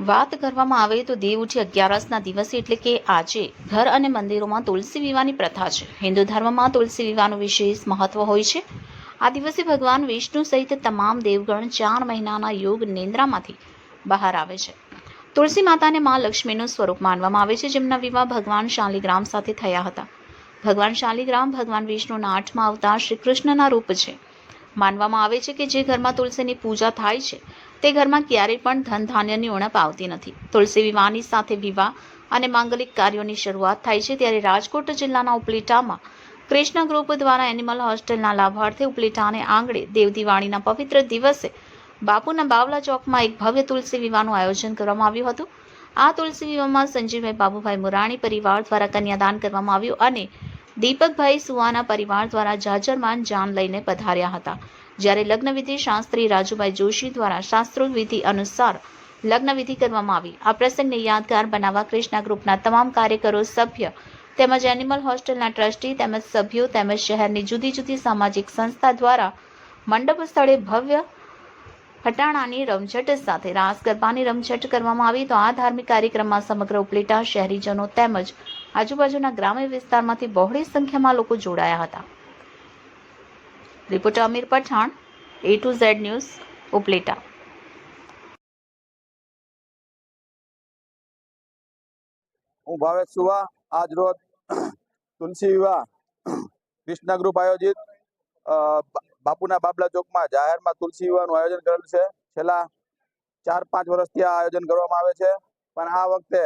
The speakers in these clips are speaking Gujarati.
વાત કરવામાં આવે તો દેવઉઠી અગિયારસના દિવસે એટલે કે આજે ઘર અને મંદિરોમાં તુલસી વિવાહની પ્રથા છે. હિન્દુ ધર્મમાં તુલસી વિવાહનું વિશેષ મહત્વ હોય છે. આ દિવસે ભગવાન વિષ્ણુ સહિત તમામ દેવગણ 4 મહિનાના યોગ નિંદ્રામાંથી બહાર આવે છે. તુલસી માતાને મા લક્ષ્મીનું સ્વરૂપ માનવામાં આવે છે, જેમના વિવાહ ભગવાન શાલિગ્રામ સાથે થયા હતા. ભગવાન શાલિગ્રામ ભગવાન વિષ્ણુના 8મા અવતાર શ્રી કૃષ્ણના રૂપ છે. માનવામાં આવે છે કે જે ઘરમાં તુલસીની પૂજા થાય છે તે ઘરમાં ક્યારેય પણ ધન ધાન્યની ઉણપ આવતી નથી. તુલસી વિવાહની સાથે વિવાહ અને માંગલિક કાર્યોની શરૂઆત થાય છે. ત્યારે રાજકોટ જિલ્લાના ઉપલેટામાં કૃષ્ણ ગ્રુપ દ્વારા એનિમલ હોસ્ટેલના લાભાર્થી ઉપલેટાને આંગણે દેવ દિવાળીના પવિત્ર દિવસે બાપુના બાવલા ચોકમાં એક ભવ્ય તુલસી વિવાહનું આયોજન કરવામાં આવ્યું હતું. આ તુલસી વિવાહમાં સંજીવભાઈ બાબુભાઈ મુરાણી પરિવાર દ્વારા કન્યાદાન કરવામાં આવ્યું અને દીપકભાઈ સુવાના પરિવાર દ્વારા જાજરમાન જાન લઈને પધાર્યા હતા. જ્યારે લગ્નવિધિ શાસ્ત્રી રાજુભાઈ જોશી દ્વારા શાસ્ત્રોવિધિ અનુસાર લગ્નવિધિ કરવામાં આવી. આ પ્રસંગને યાદગાર બનાવવા કૃષ્ણા ગ્રુપના તમામ કાર્યકરો, સભ્ય તેમજ એનિમલ હોસ્ટેલના ટ્રસ્ટી તેમજ સભ્યો તેમજ શહેરની જુદી જુદી સામાજિક સંસ્થા દ્વારા મંડપ સ્થળે ભવ્ય ફટાણાની રમઝટ સાથે રાસ ગરબાની રમઝટ કરવામાં આવી. તો આ ધાર્મિક કાર્યક્રમમાં સમગ્ર ઉપલેટા શહેરીજનો તેમજ આજુબાજુના ગ્રામ્ય વિસ્તારમાંથી બહોળી સંખ્યામાં લોકો જોડાયા હતા. Reporter Amir Pathan, A to Z news, Upleta. હું ભાવેશ સુવા આજ રોજ તુલસી વિવાહ કૃષ્ણા ગ્રુપ આયોજિત બાપુના બાબલા ચોકમાં જાહેરમાં તુલસી વિવાહનું આયોજન કરેલ છે. છેલ્લા 4-5 વર્ષથી આ આયોજન કરવામાં આવે છે, પણ આ વખતે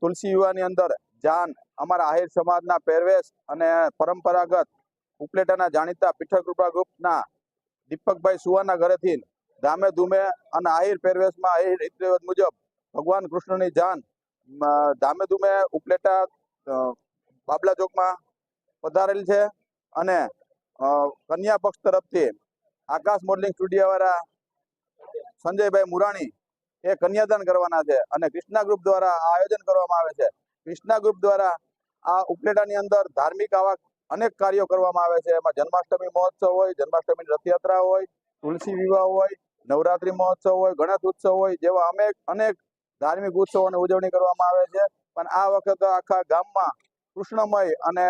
તુલસી વિવાહની અંદર જાન અમારા આહિર સમાજના પહેરવેશ અને પરંપરાગત ઉપલેટાના જાણીતા પીઠકરૂપા ગ્રુપના દીપકભાઈ સુવાના ઘરેથી ધામે ધૂમે અને આહિર પહેરવેશમાં આહિર રીત રિવાજ મુજબ ભગવાન કૃષ્ણની જાન ધામે ધૂમે ઉપલેટા બાબલા ચોકમાં પધારેલ છે. અને કન્યા પક્ષ તરફથી આકાશ મોડલિંગ સ્ટુડિયો વાળા સંજયભાઈ મુરાણી એ કન્યાદાન કરવાના છે અને કૃષ્ણા ગ્રુપ દ્વારા આ આયોજન કરવામાં આવે છે. કૃષ્ણા ગ્રુપ દ્વારા આ ઉપલેટાની અંદર ધાર્મિક આવા અનેક કાર્યો કરવામાં આવે છે. એમાં જન્માષ્ટમી મહોત્સવ હોય, જન્માષ્ટમી રથયાત્રા હોય, તુલસી વિવાહ હોય, નવરાત્રી મહોત્સવ હોય, ગણેશ ઉત્સવ હોય જેવા અનેક ધાર્મિક ઉત્સવોની ઉજવણી કરવામાં આવે છે. પણ આ વખતે આખા ગામમાં કૃષ્ણમય અને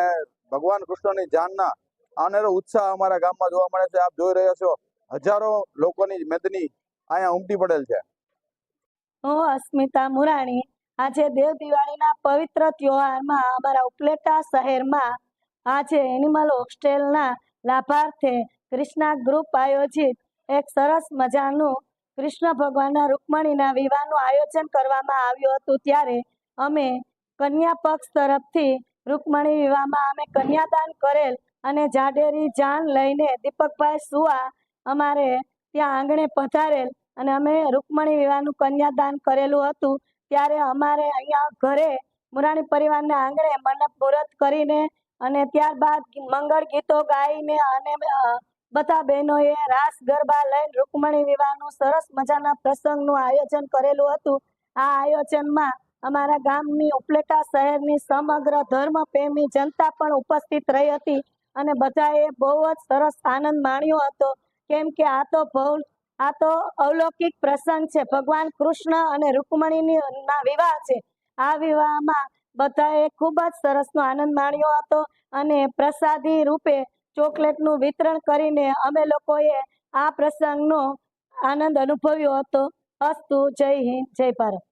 ભગવાન કૃષ્ણની જાનના અનેરો ઉત્સાહ અમારા ગામમાં જોવા મળે છે. આપ જોઈ રહ્યા છો, હજારો લોકોની મેદની અહીંયા ઉમટી પડેલ છે. હું અસ્મિતા મુરાણી આજે દેવ દિવાળીના પવિત્ર તહેવારમાં અમારા ઉપલેટા શહેરમાં આજે એનિમલ હોસ્ટેલના લાભાર્થે કૃષ્ણા ગ્રુપ આયોજિત એક સરસ મજાનું કૃષ્ણ ભગવાનના રૂકમણીના વિવાહનું આયોજન કરવામાં આવ્યું હતું. ત્યારે અમે કન્યા પક્ષ તરફથી રૂકમણી વિવાહમાં અમે કન્યાદાન કરેલ અને જાડેરી જાન લઈને દીપકભાઈ સુવા અમારે ત્યાં આંગણે પધારેલ અને અમે રૂકમણી વિવાહનું કન્યાદાન કરેલું હતું. ત્યારે અમારે અહીંયા ઘરે મુરાણી પરિવારના આંગણે મંડપ મુહૂર્ત કરીને અને ત્યારબાદ મંગળ ગીતો ગાઈને અને બધા બહેનોએ રાસ ગરબા લઈને રૂકમણી વિવાહનું સરસ મજાના પ્રસંગનું આયોજન કરેલું હતું. આ આયોજનમાં અમારા ગામની ઉપલેટા શહેરની સમગ્ર ધર્મ પ્રેમી જનતા પણ ઉપસ્થિત રહી હતી અને બધાએ બહુ જ સરસ આનંદ માણ્યો હતો. કેમ કે આ તો અલૌકિક પ્રસંગ છે. ભગવાન કૃષ્ણ અને રૂકમણીના વિવાહ છે. આ વિવાહમાં બધાએ ખૂબ જ સરસનો આનંદ માણ્યો હતો અને પ્રસાદી રૂપે ચોકલેટનું વિતરણ કરીને અમે લોકોએ આ પ્રસંગનો આનંદ અનુભવ્યો હતો. અસ્તુ. જય હિન્દ, જય ભારત.